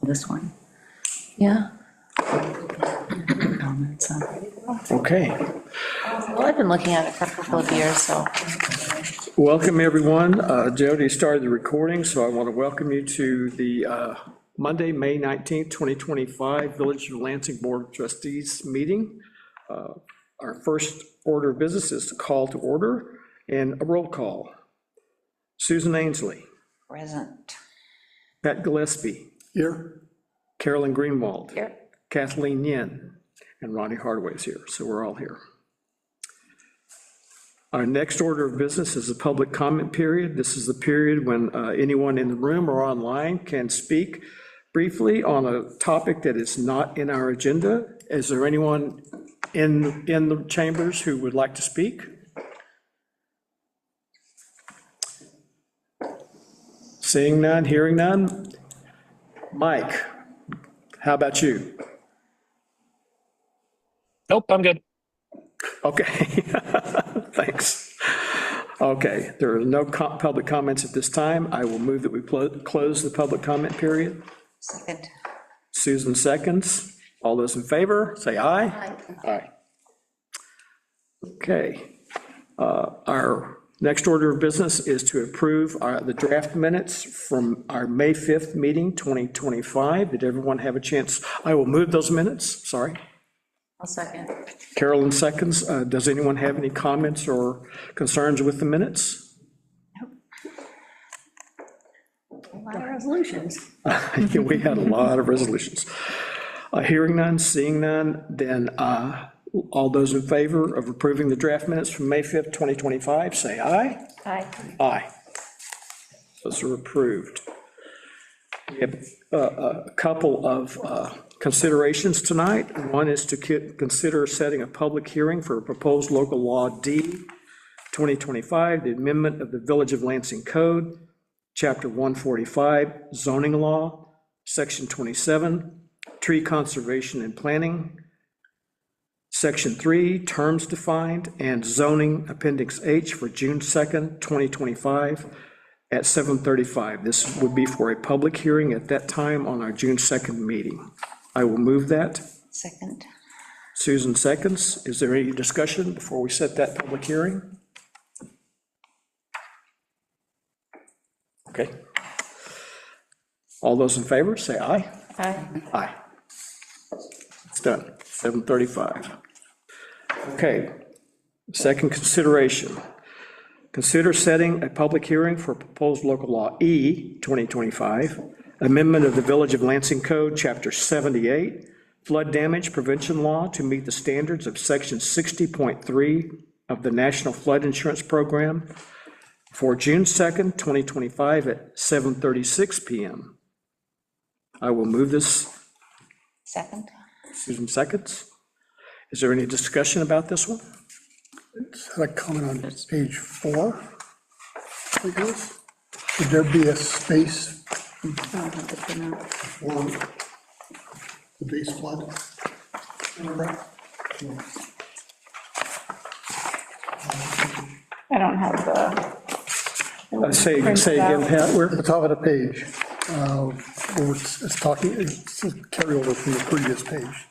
this one. Yeah. Comments on Okay, Well, I've been looking at it for a couple of years, so. welcome everyone. Jody started the recording, so I want to welcome you to the Monday, May 19th, 2025 Village of Lansing Board of Trustees meeting. Our first order of business is to call to order and a roll call. Susan Ainsley. Present. Pat Gillespie. Here. Carolyn Greenwald. Here. Kathleen Yin. And Ronnie Hardaway's here, so we're all here. Our next order of business is a public comment period. This is the period when anyone in the room or online can speak briefly on a topic that is not in our agenda. Is there anyone in the chambers who would like to speak? Seeing none, hearing none. Mike, how about you? Nope, I'm good. Okay, thanks. Okay, there are no public comments at this time. I will move that we close the public comment period. Second. Susan seconds. All those in favor, say aye. Aye. Aye. Okay. Our next order of business is to approve the draft minutes from our May 5th meeting, 2025. Did everyone have a chance? I will move those minutes, sorry. I'll second. Carolyn seconds. Does anyone have any comments or concerns with the minutes? A lot of resolutions. Yeah, we had a lot of resolutions. Hearing none, seeing none, then all those in favor of approving the draft minutes from May 5th, 2025, say aye. Aye. Aye. Those are approved. We have a couple of considerations tonight. One is to consider setting a public hearing for a proposed local law D 2025, the amendment of the Village of Lansing Code, Chapter 145, zoning law, Section 27, tree conservation and planning, Section 3, terms defined, and zoning Appendix H for June 2nd, 2025 at 7:35. This would be for a public hearing at that time on our June 2nd meeting. I will move that. Second. Susan seconds. Is there any discussion before we set that public hearing? Okay. All those in favor, say aye. Aye. Aye. It's done, 7:35. Okay, second consideration. Consider setting a public hearing for proposed local law E 2025, amendment of the Village of Lansing Code, Chapter 78, flood damage prevention law to meet the standards of Section 60.3 of the National Flood Insurance Program for June 2nd, 2025 at 7:36 p.m. I will move this. Second. Susan seconds. Is there any discussion about this one? Had a comment on page 4, I guess. Should there be a space I don't have to put out. for the base flood? I don't have the. Say again, Pat, At the top of the page, where it's talking, it's a carryover from the previous page,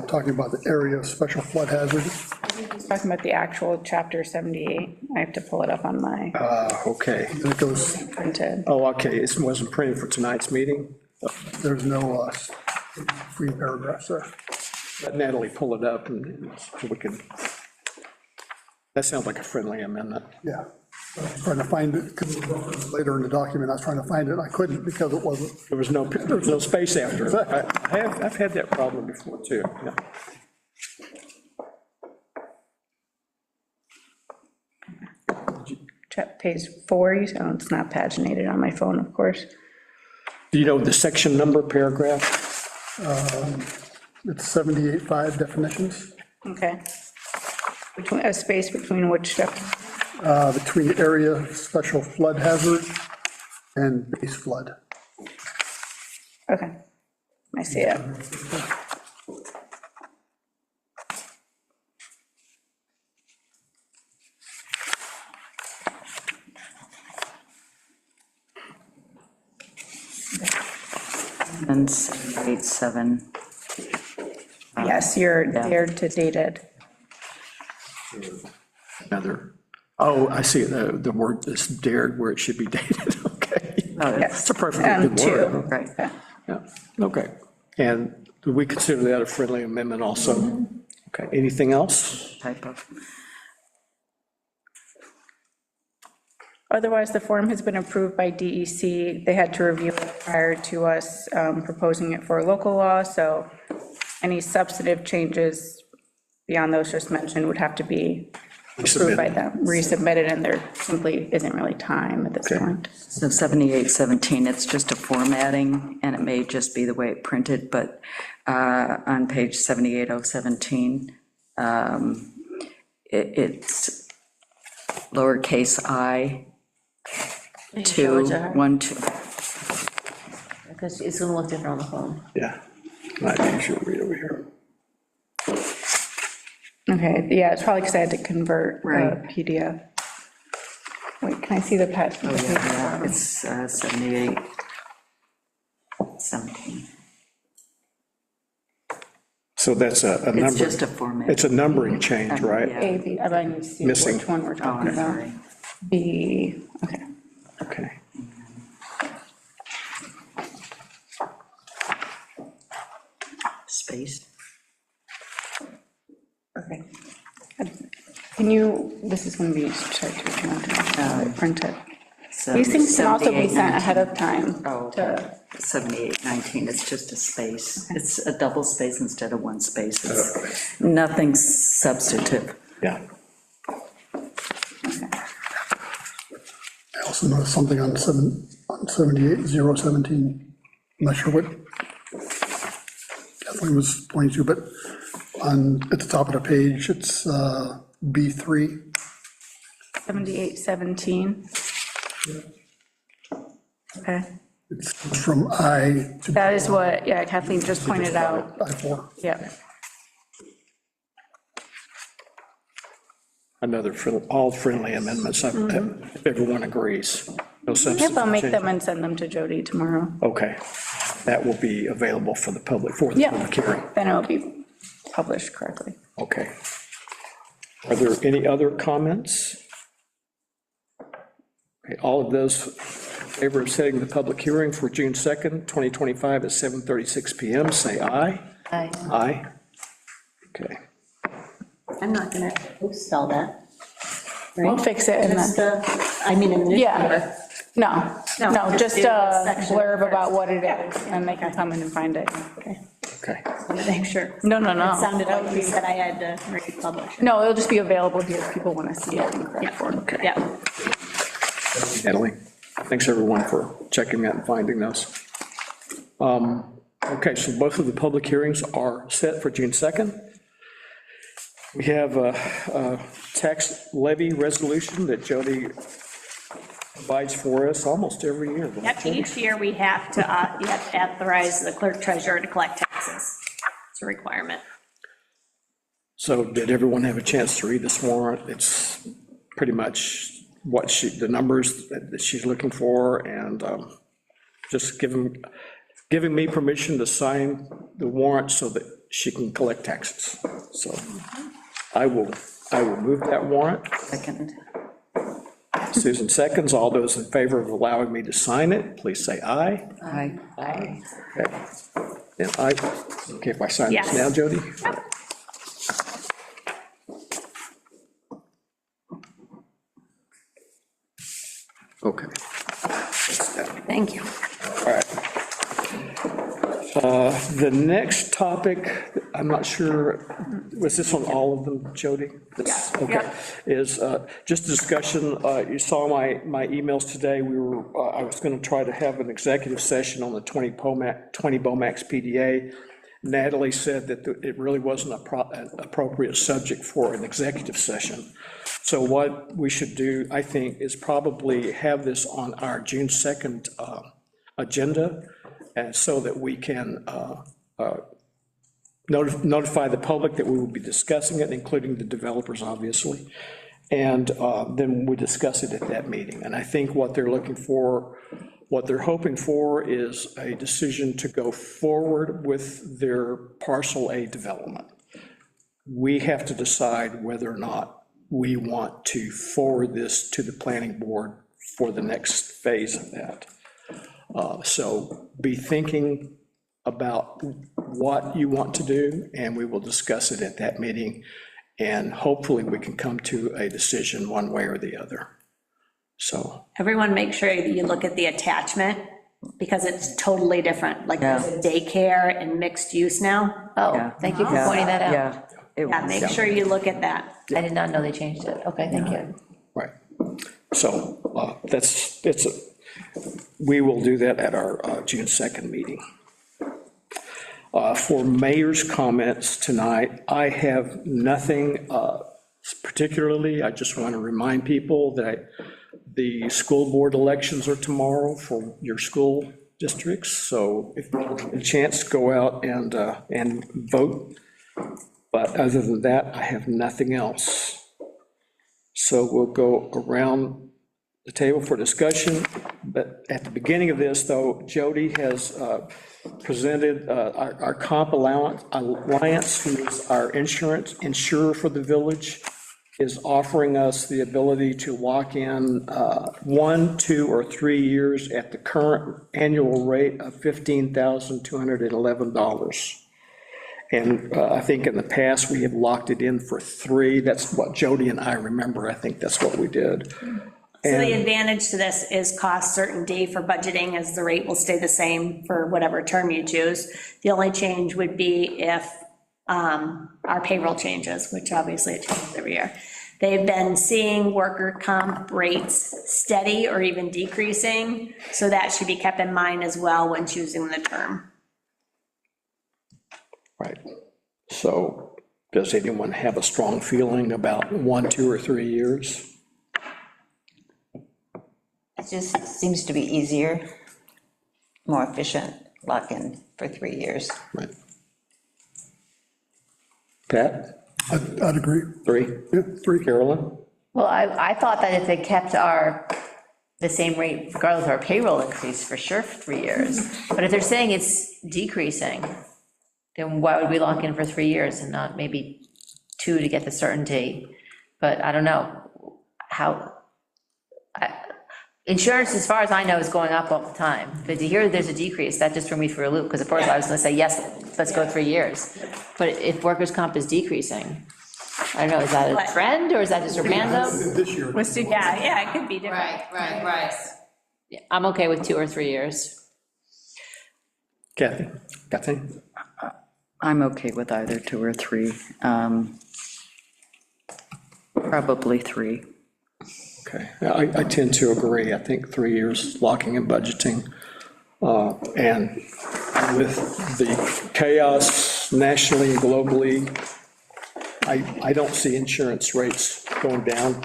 talking about the area of special flood hazard. Talking about the actual chapter 78. I have to pull it up on my okay. And it goes, printed. Oh, okay, it wasn't printed for tonight's meeting. there's no free paragraphs there. Let Natalie pull it up and so we can, that sounds like a friendly amendment. Yeah. I was trying to find it, because later in the document, I was trying to find it, and I couldn't because it wasn't. There was no space after it. I've had that problem before too. Yeah. Page 4, you said, oh, it's not paginated on my phone, of course. Do you know the section number paragraph? It's 78.5 definitions, Okay. Between, a space between which stuff? between area of special flood hazard and base flood. Okay. I see it. And 787. Yes, you're Yeah. there to dated. Another, oh, I see, the word is dared where it should be dated, okay. Oh, Yes. It's a perfectly And good word. two. Right. Yeah, okay. And do we consider that a friendly amendment also? Okay, anything else? Typo. Otherwise, the form has been approved by DEC. They had to review it prior to us proposing it for local law, so any substantive changes beyond those just mentioned would have to be approved by them, resubmitted, and there simply isn't really time at this Okay. point. So 7817, it's just a formatting, and it may just be the way it printed, but on page 78017, it's lowercase I, 2, 1, 2. Because it's gonna look different on the phone. Yeah. I should read over here. Okay, yeah, it's probably because I had to convert Right. PDF. Wait, can I see the pet? Oh, yeah, it's 7817. So that's a number. It's just a format. It's a numbering change, right? Yeah. A, B, I need to see Missing. which one we're Oh, talking I'm about. sorry. B, okay. Okay. Space. Okay. Can you, this is going to be, sorry, to print it. These things can also be sent ahead of time. Oh, to- 7819, it's just a space. It's a double space instead of one space. It's nothing substantive. Yeah. I also noticed something on 78017. I'm not sure what Kathleen was pointing to, but at the top of the page, it's B3. 7817. Okay, It's from I to that is what, yeah, Kathleen just pointed out, I4. yeah. Another, all friendly amendments, if everyone agrees. No substantive Yep, I'll make them change. and send them to Jody tomorrow. Okay. That will be available for the public, for the Yeah, public hearing. then it'll be published correctly. Okay. Are there any other comments? Okay, all of those in favor of setting the public hearing for June 2nd, 2025 at 7:36 PM, say aye. Aye. Aye. Okay. I'm not gonna spell that. We'll Right? fix it and That's then, the, I mean, in the yeah, newspaper. no, No, no, just just do the a section blurb first. about what it is, and they can come in and find it. Okay, Okay. just wanted to make sure. No, no, It no. sounded like you said I had to republish it. No, it'll just be available here if people want to see it in correct form. Okay. Yeah. Natalie, thanks everyone for checking that and finding those. Okay, so both of the public hearings are set for June 2nd. We have a tax levy resolution that Jody provides for us almost every year. don't Yep, you? each year we have to, you have to authorize the clerk treasurer to collect taxes. It's a requirement. So did everyone have a chance to read this warrant? It's pretty much what the numbers that she's looking for, and just giving me permission to sign the warrant so that she can collect taxes. So I will move that warrant. Second. Susan seconds. All those in favor of allowing me to sign it, please say aye. Aye. Okay. And okay if I sign this Yes. now, Jody? Okay. Thank you. All right. The next topic, I'm not sure, was this on all of them, Jody? This- Yeah. Okay, Yeah. is just a discussion, you saw my emails today, I was gonna try to have an executive session on the 20 Bomax PDA. Natalie said that it really wasn't an appropriate subject for an executive session. So what we should do, I think, is probably have this on our June 2nd agenda, and so that we can notify the public that we will be discussing it, including the developers, obviously. And then we discuss it at that meeting. And I think what they're looking for what they're hoping for is a decision to go forward with their parcel A development. We have to decide whether or not we want to forward this to the planning board for the next phase of that. So be thinking about what you want to do, and we will discuss it at that meeting, and hopefully we can come to a decision one way or the other. So, Everyone make sure that you look at the attachment, because it's totally different. Like, there's a daycare and mixed use now. Oh, Yeah. thank you for pointing that out. Yeah. it Yeah, was. make sure you look at that. I did not know they changed it. Okay, thank you. right. So we will do that at our June 2nd meeting. For mayor's comments tonight, I have nothing particularly. I just want to remind people that the school board elections are tomorrow for your school districts, so if you get a chance, go out and vote. But other than that, I have nothing else. So we'll go around the table for discussion, but at the beginning of this, though, Jody has presented our comp alliance, who is our insurer for the village, is offering us the ability to lock in 1, 2, or 3 years at the current annual rate of $15,211. And I think in the past, we have locked it in for 3. That's what Jody and I remember. I think that's what we did. So the advantage to this is cost certainty for budgeting, as the rate will stay the same for whatever term you choose. The only change would be if our payroll changes, which obviously it changes every year. They've been seeing worker comp rates steady or even decreasing, so that should be kept in mind as well when choosing the term. Right. So does anyone have a strong feeling about 1, 2, or 3 years? It just seems to be easier, more efficient, lock-in for 3 years. Right. Pat? I'd agree. 3? Yeah, 3. Carolyn? Well, I thought that if they kept the same rate regardless of our payroll increase, for sure for 3 years. But if they're saying it's decreasing, then why would we lock in for 3 years and not maybe 2 to get the certainty? But I don't know how, insurance, as far as I know, is going up all the time. But to hear there's a decrease, that just threw me for a loop, because at first I was gonna say, yes, let's go 3 years. But if workers' comp is decreasing, I don't know, is that a trend, or is that just a random? This year. Yeah, it could be different. Right. Yeah, I'm okay with 2 or 3 years. Kathy? I'm okay with either 2 or 3. Probably 3. Okay, I tend to agree. I think 3 years locking and budgeting. And with the chaos nationally and globally, I don't see insurance rates going down,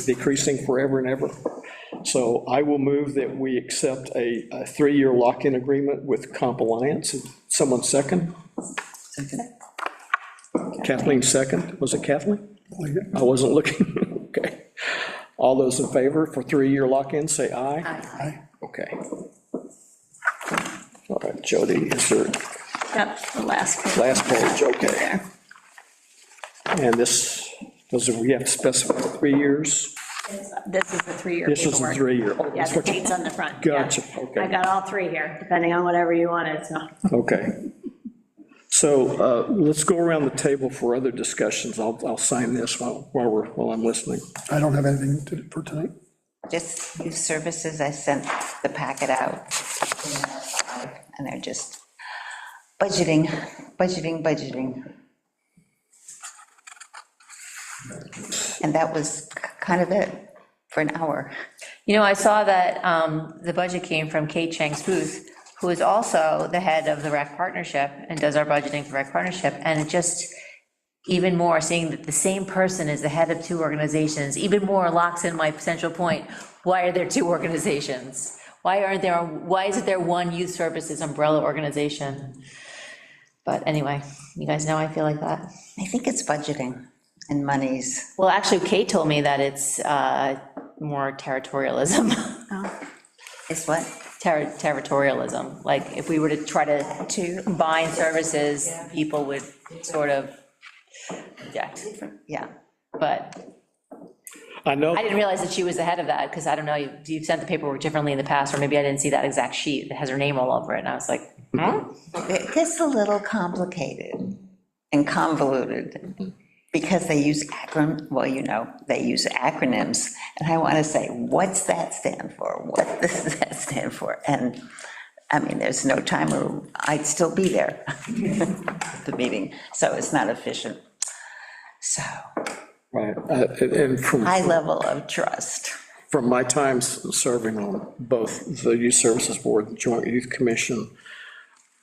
decreasing forever and ever. So I will move that we accept a 3-year lock-in agreement with Comp Alliance. Someone second? Second. Kathleen second. Was it Kathleen? I wasn't looking. Okay. All those in favor for 3-year lock-in, say aye. Aye. Okay. All right, Jody, is there, Yep, the last page. last page, okay. And we have to specify 3 years? This is the 3-year This is the paperwork. 3-year. Oh, Yeah, that's the what you- date's on the front. Gotcha, Yeah. okay. I got all 3 here, depending on whatever you wanted, so. Okay. So let's go around the table for other discussions. I'll sign this while I'm listening. I don't have anything for tonight. Just youth services, I sent the packet out. And they're just budgeting. And that was kind of it for an hour. You know, I saw that the budget came from Kate Chang's booth, who is also the head of the rec partnership and does our budgeting for rec partnership, and it just, even more, seeing that the same person is the head of 2 organizations, even more locks in my central point, why are there 2 organizations? Why isn't there one youth services umbrella organization? But anyway, you guys know I feel like that. I think it's budgeting and monies. Well, actually, Kate told me that it's more territorialism. It's what? territorialism. Like, if we were to try to combine services, people would sort of object. Yeah. But I know, I didn't realize that she was the head of that, because I don't know, you've sent the paperwork differently in the past, or maybe I didn't see that exact sheet that has her name all over it, and I was like, It gets a little complicated and convoluted because they use they use acronyms. And I want to say, what's that stand for? What does that stand for? And I mean, there's no time or I'd still be there, at the meeting, so it's not efficient. So, right, and high level of trust. from my time serving on both the Youth Services Board and Joint Youth Commission,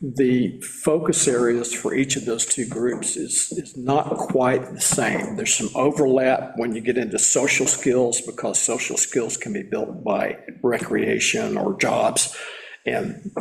the focus areas for each of those two groups is not quite the same. There's some overlap when you get into social skills, because social skills can be built by recreation or jobs. And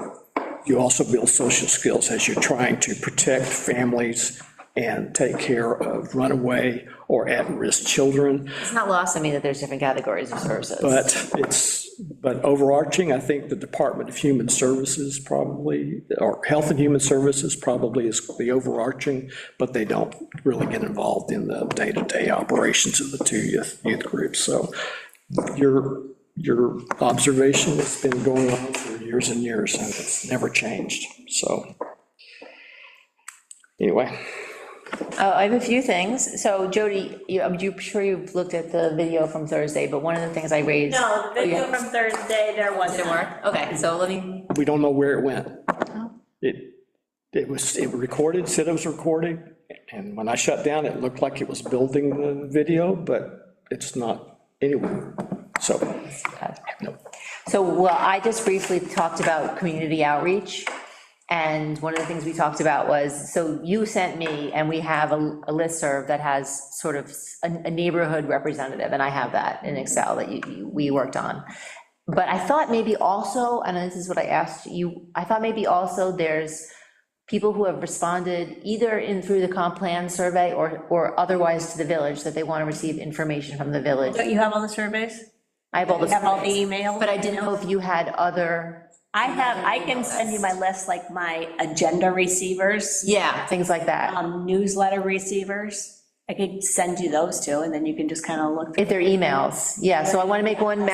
you also build social skills as you're trying to protect families and take care of runaway or at-risk children. it's not lost on me that there's different categories of services. But overarching, I think the Department of Human Services probably, or Health and Human Services probably is the overarching, but they don't really get involved in the day-to-day operations of the two youth groups. So your observation has been going on for years and years, and it's never changed, so. Anyway. I have a few things. So Jody, I'm sure you've looked at the video from Thursday, but one of the things I raised. No, the video from Thursday, there wasn't. Didn't work? Okay, so let me, We don't know where it went. It recorded, said it was recording, and when I shut down, it looked like it was building the video, but it's not anywhere, so. No. so, well, I just briefly talked about community outreach. And one of the things we talked about was, so you sent me, and we have a listserv that has sort of a neighborhood representative, and I have that in Excel that we worked on. But I thought maybe also, and this is what I asked you, I thought maybe also there's people who have responded either through the comp plan survey or otherwise to the village, that they want to receive information from the village. Don't you have all the surveys? I have all the. You have all the surveys, emails? But I didn't know if you had other. I can send you my list, like my agenda receivers, Yeah, things like that. newsletter receivers. I could send you those too, and then you can just kind of look. If they're emails, yeah, so I want to make one And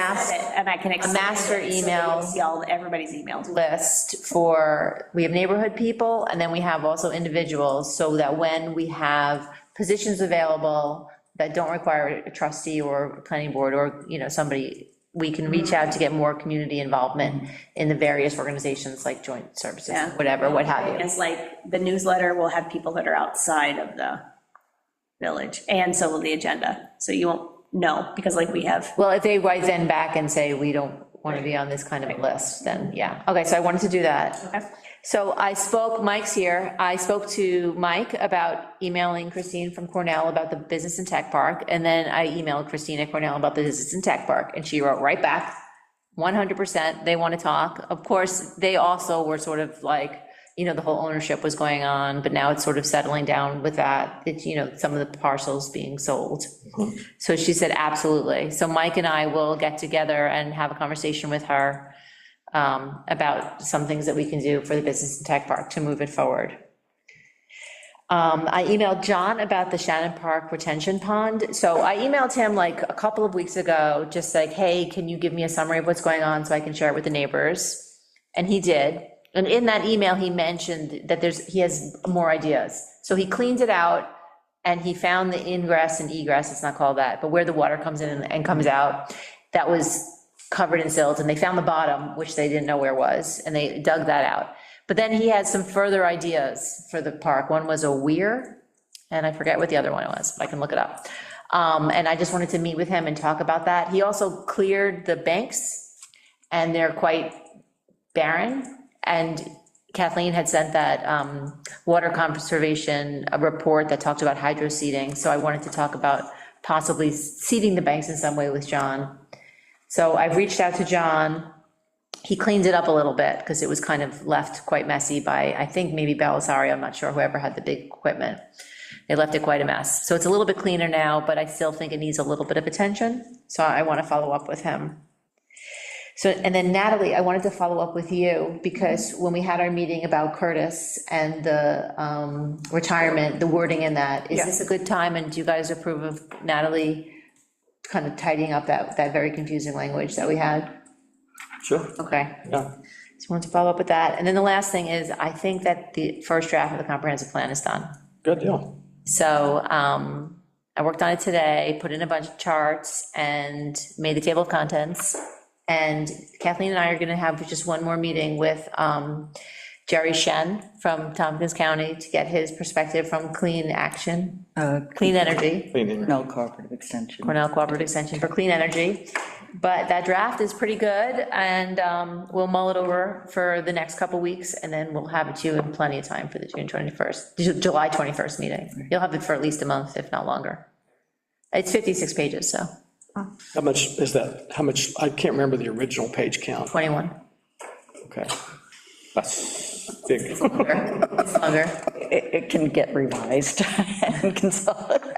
I can. a master email See all, everybody's emails. list for, we have neighborhood people, and then we have also individuals, so that when we have positions available that don't require a trustee or a planning board or, somebody, we can reach out to get more community involvement in the various organizations like joint services, Yeah. whatever, what have you. It's like the newsletter will have people that are outside of the village, and so will the agenda. So you won't know, because like we have. Well, if they write then back and say, we don't want to be on this kind of list, then, yeah. Okay, so I wanted to do that. Okay. So Mike's here, I spoke to Mike about emailing Christine from Cornell about the Business and Tech Park, and then I emailed Christina Cornell about the Business and Tech Park, and she wrote right back, 100%, they want to talk. Of course, they also were sort of like, the whole ownership was going on, but now it's sort of settling down with that, it's, some of the parcels being sold. So she said, absolutely. So Mike and I will get together and have a conversation with her about some things that we can do for the Business and Tech Park to move it forward. I emailed John about the Shannon Park retention pond. So I emailed him like a couple of weeks ago, just like, hey, can you give me a summary of what's going on so I can share it with the neighbors? And he did. And in that email, he mentioned that he has more ideas. So he cleaned it out and he found the ingress and egress, it's not called that, but where the water comes in and comes out, that was covered in silt, and they found the bottom, which they didn't know where was, and they dug that out. But then he had some further ideas for the park. One was a weir, and I forget what the other one was, but I can look it up. And I just wanted to meet with him and talk about that. He also cleared the banks, and they're quite barren, and Kathleen had sent that water conservation report that talked about hydro seeding, so I wanted to talk about possibly seeding the banks in some way with John. So I've reached out to John. He cleaned it up a little bit because it was kind of left quite messy by, I think maybe Belisari, I'm not sure, whoever had the big equipment. They left it quite a mess. So it's a little bit cleaner now, but I still think it needs a little bit of attention. So I want to follow up with him. So, and then Natalie, I wanted to follow up with you, because when we had our meeting about Curtis and the retirement, the wording in that, is this a good time, and do you guys approve of Natalie kind of tidying up that very confusing language that we had? Sure. Okay. Yeah. Just wanted to follow up with that. And then the last thing is, I think that the first draft of the comprehensive plan is done. Good deal. So I worked on it today, put in a bunch of charts, and made the table of contents. And Kathleen and I are gonna have just one more meeting with Jerry Shen from Tompkins County to get his perspective from Clean Action, Clean Energy, No cooperative extension. Cornell Cooperative Extension for Clean Energy. But that draft is pretty good, and we'll mull it over for the next couple weeks, and then we'll have it to you in plenty of time for the July 21st meeting. You'll have it for at least a month, if not longer. It's 56 pages, so How much is that? How much, I can't remember the original page count. 21. Okay. That's big. It's longer. It can get revised and consolidated.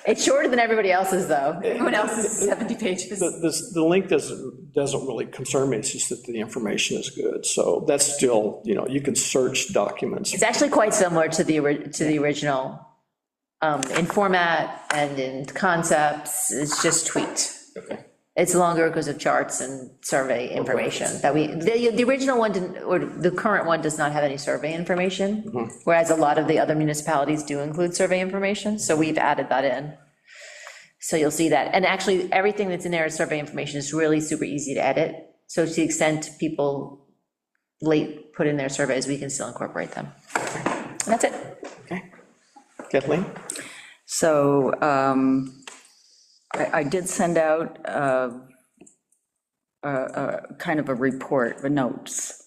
It's shorter than everybody else's, though. Everyone else's is 70 pages. The length doesn't really concern me, it's just that the information is good, so that's still, you can search documents. It's actually quite similar to the original, in format and in concepts. It's just tweaked. Okay. It's longer because of charts and survey information that the original one didn't, or the current one does not have any survey information, whereas a lot of the other municipalities do include survey information, so we've added that in. So you'll see that, and actually, everything that's in there is survey information. Is really super easy to edit, so to the extent people late put in their surveys, we can still incorporate them. And that's it. Okay. Kathleen? So I did send out kind of a report, the notes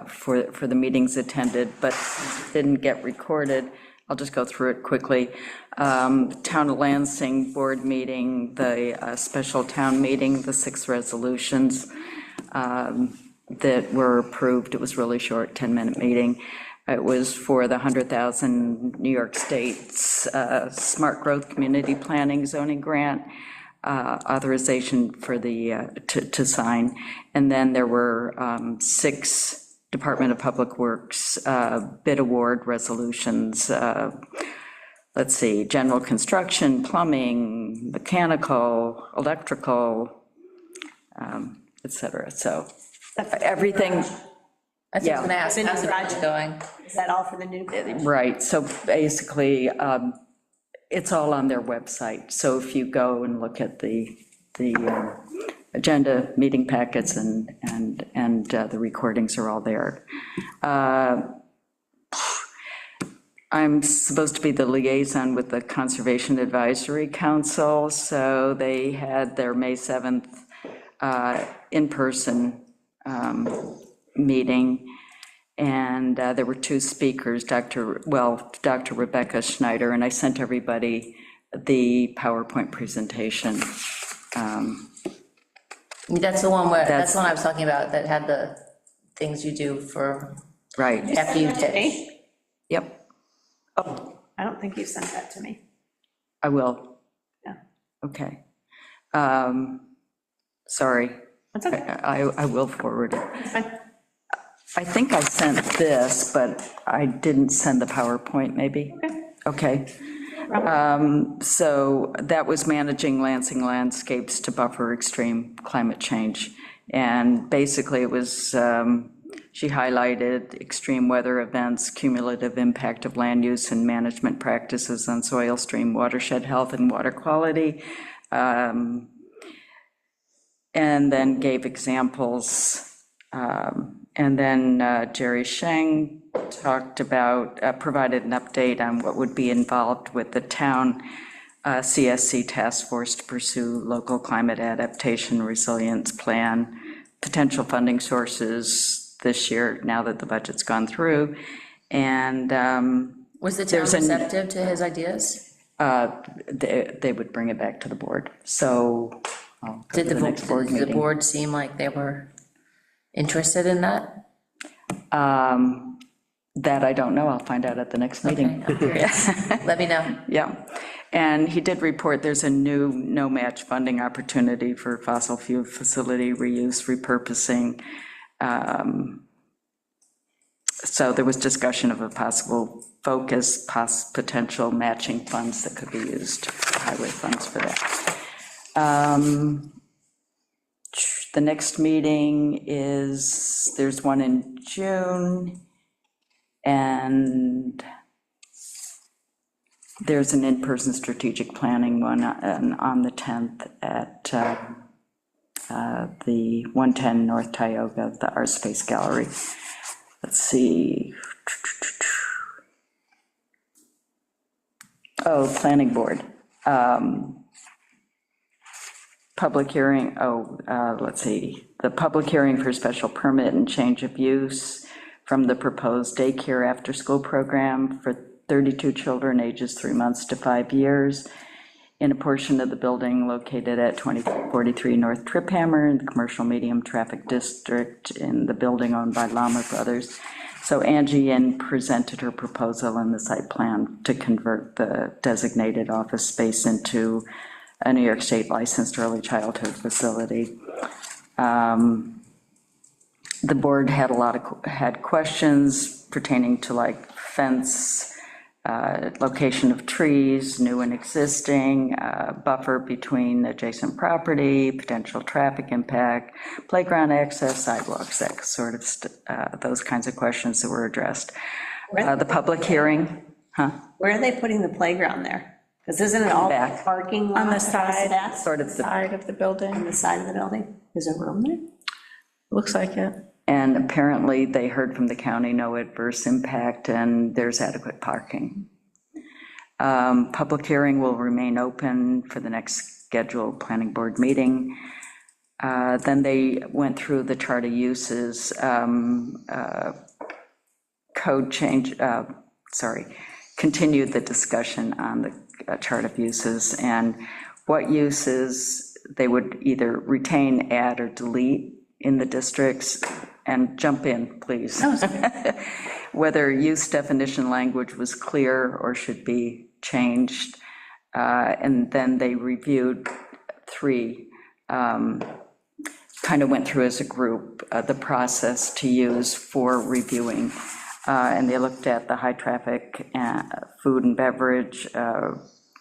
for the meetings attended, but since it didn't get recorded, I'll just go through it quickly. Town of Lansing board meeting, the special town meeting, the 6 resolutions that were approved. It was really short, 10-minute meeting. It was for the 100,000 New York State's Smart Growth Community Planning Zoning Grant, authorization for the, to sign. And then there were 6 Department of Public Works bid award resolutions. Let's see, general construction, plumbing, mechanical, electrical, et cetera. So everything. That's what I was gonna ask, Yeah. how's the project going? Is that all for the new? Right, so basically, it's all on their website. So if you go and look at the agenda, meeting packets, and the recordings are all there. I'm supposed to be the liaison with the Conservation Advisory Council, so they had their May 7th in-person meeting, and there were 2 speakers, Dr. Rebecca Schneider, and I sent everybody the PowerPoint presentation. That's the one that's the one I was talking about, that had the things you do for, Right, after you pitch. yep, I don't think you sent that to me. I will. Yeah. Okay. Sorry. That's okay. I will forward it. Fine. I think I sent this, but I didn't send the PowerPoint, maybe? Okay. So that was managing Lansing landscapes to buffer extreme climate change. And basically it was, she highlighted extreme weather events, cumulative impact of land use and management practices on soil, stream, watershed health, and water quality. And then gave examples. And then Jerry Sheng talked about, provided an update on what would be involved with the town CSC task force to pursue local climate adaptation resilience plan, potential funding sources this year, now that the budget's gone through. And Was the town receptive to his ideas? they would bring it back to the board. So I'll go Did to the next board did the meeting. board seem like they were interested in that? That I don't know, I'll find out at the next meeting. Okay, I'm curious. Let me know. Yeah, And he did report there's a new no-match funding opportunity for fossil fuel facility reuse, repurposing. So there was discussion of a possible focus, potential matching funds that could be used, highway funds for that. The next meeting is, there's one in June, and there's an in-person strategic planning one on the 10th at the 110 North Tioga, the Art Space Gallery. Let's see. Oh, planning board. Public hearing, let's see. The public hearing for special permit and change of use from the proposed daycare after-school program for 32 children ages 3 months to 5 years in a portion of the building located at 2043 North Triphammer in the commercial medium traffic district in the building owned by Lama Brothers. So Angie Yin presented her proposal in the site plan to convert the designated office space into a New York State licensed early childhood facility. The board had had questions pertaining to like fence, location of trees, new and existing, buffer between adjacent property, potential traffic impact, playground access, sidewalks, that sort of, those kinds of questions that were addressed. The public hearing, Where are they putting the playground there? Because isn't it all Back. parking lot On the across side. back? sort of the. Side of the building, On the side of the building? Is there room there? looks like it. And apparently they heard from the county, no adverse impact, and there's adequate parking. Public hearing will remain open for the next scheduled planning board meeting. Then they went through the chart of uses, code change, continued the discussion on the chart of uses and what uses they would either retain, add, or delete in the districts, and jump in, please. Whether use definition language was clear or should be changed. And then they reviewed three, kind of went through as a group, the process to use for reviewing. And they looked at the high traffic food and beverage,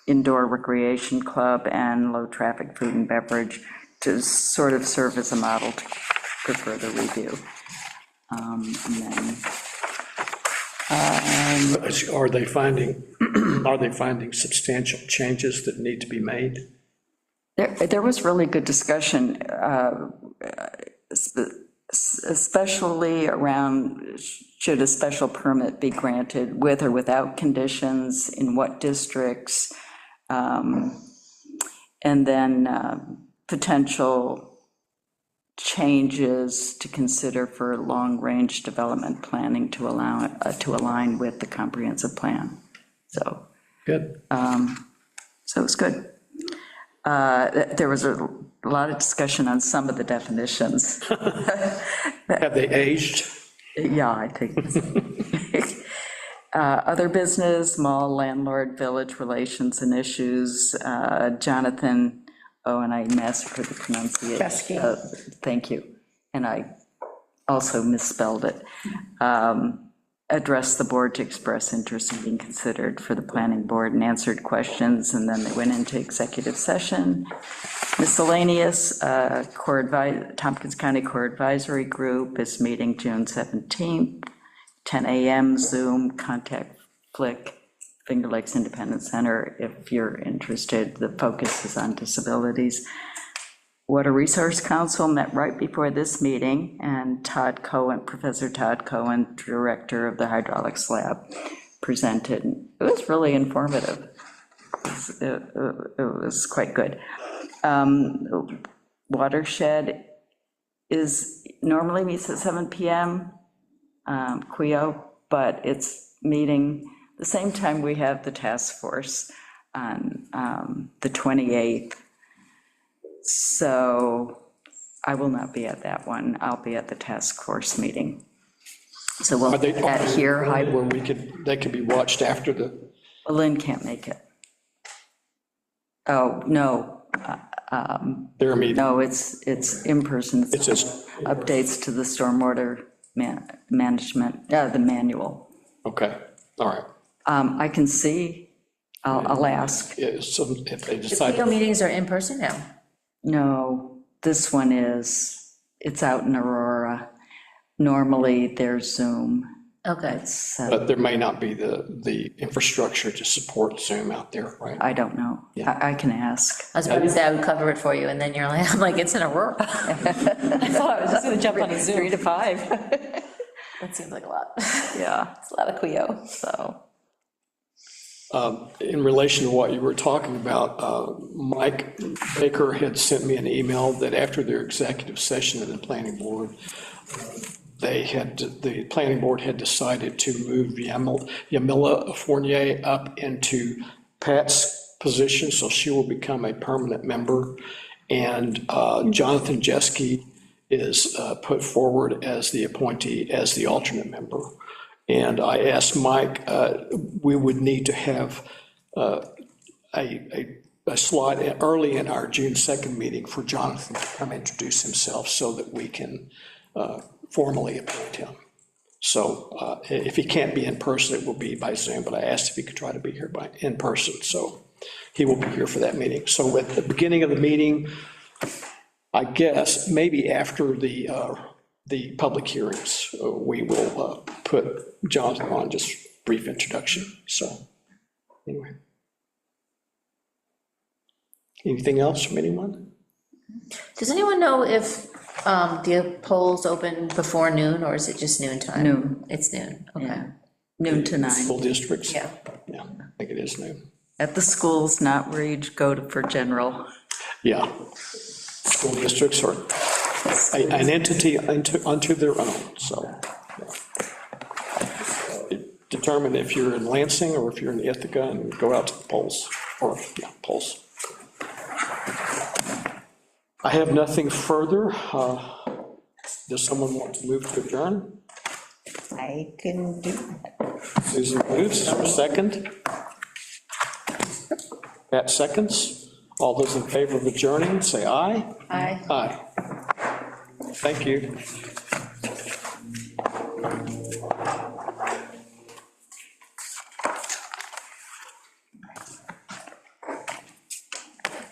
indoor recreation club, and low traffic food and beverage to sort of serve as a model for further review. And then, Are they finding substantial changes that need to be made? there was really good discussion, especially around should a special permit be granted with or without conditions, in what districts, and then potential changes to consider for long-range development planning to allow to align with the comprehensive plan. So, Good. so it was good. There was a lot of discussion on some of the definitions. Have they aged? Yeah, I think. Other business, mall, landlord, village relations and issues. Jonathan, and I massacred the pronunciation. Chesky. Thank you. And I also misspelled it. Addressed the board to express interest in being considered for the planning board and answered questions, and then they went into executive session. Miscellaneous, Tompkins County Core Advisory Group is meeting June 17th, 10 a.m. Zoom, contact Flick, Finger Lakes Independent Center if you're interested. The focus is on disabilities. Water Resource Council met right before this meeting, and Todd Cohen, Professor Todd Cohen, director of the hydraulics lab, presented. It was really informative. It was quite good. Watershed normally meets at 7 p.m., QIO, but it's meeting the same time we have the task force on the 28th. So I will not be at that one. I'll be at the task force meeting. So we'll adhere. Where they could be watched after the. Lynn can't make it. Oh, no, Their meeting? no, it's in-person. It's just- Updates to the stormwater management, the manual. Okay, all right. I can see, I'll ask. Yeah, so if they The decide, PO meetings are in person now. No, this one it's out in Aurora. Normally, there's Zoom. Okay. but there may not be the infrastructure to support Zoom out there, right? I don't know. I can ask. I was about to say I would cover it for you, and then you're like, I'm like, it's in Aurora. I thought I was just gonna jump on a Zoom. 3 to 5. That seems like a lot. Yeah. It's a lot of Clio, so. In relation to what you were talking about, Mike Baker had sent me an email that after their executive session of the planning board, the planning board had decided to move Yamila Fournier up into Pat's position, so she will become a permanent member. And Jonathan Jeske is put forward as the appointee, as the alternate member. And I asked Mike, we would need to have a slot early in our June 2nd meeting for Jonathan to come introduce himself so that we can formally appoint him. So if he can't be in person, it will be by Zoom, but I asked if he could try to be here in person, so he will be here for that meeting. So at the beginning of the meeting, I guess, maybe after the public hearings, we will put Jonathan on, just brief introduction, so, anyway. Anything else from anyone? Does anyone know if the polls open before noon, or is it just noon time? Noon. It's noon, okay. Yeah. Noon to 9. School districts? Yeah. Yeah, I think it is noon. At the schools, not where you go for general. Yeah. School districts are an entity unto their own, so. Yeah. Determine if you're in Lansing or if you're in Ithaca and go out to the polls, or, yeah, polls. I have nothing further. Does someone want to move to adjourn? I can do that. Susan moves, is there a second? Pat seconds. All those in favor of adjourning, say aye. Aye. Aye. Thank you.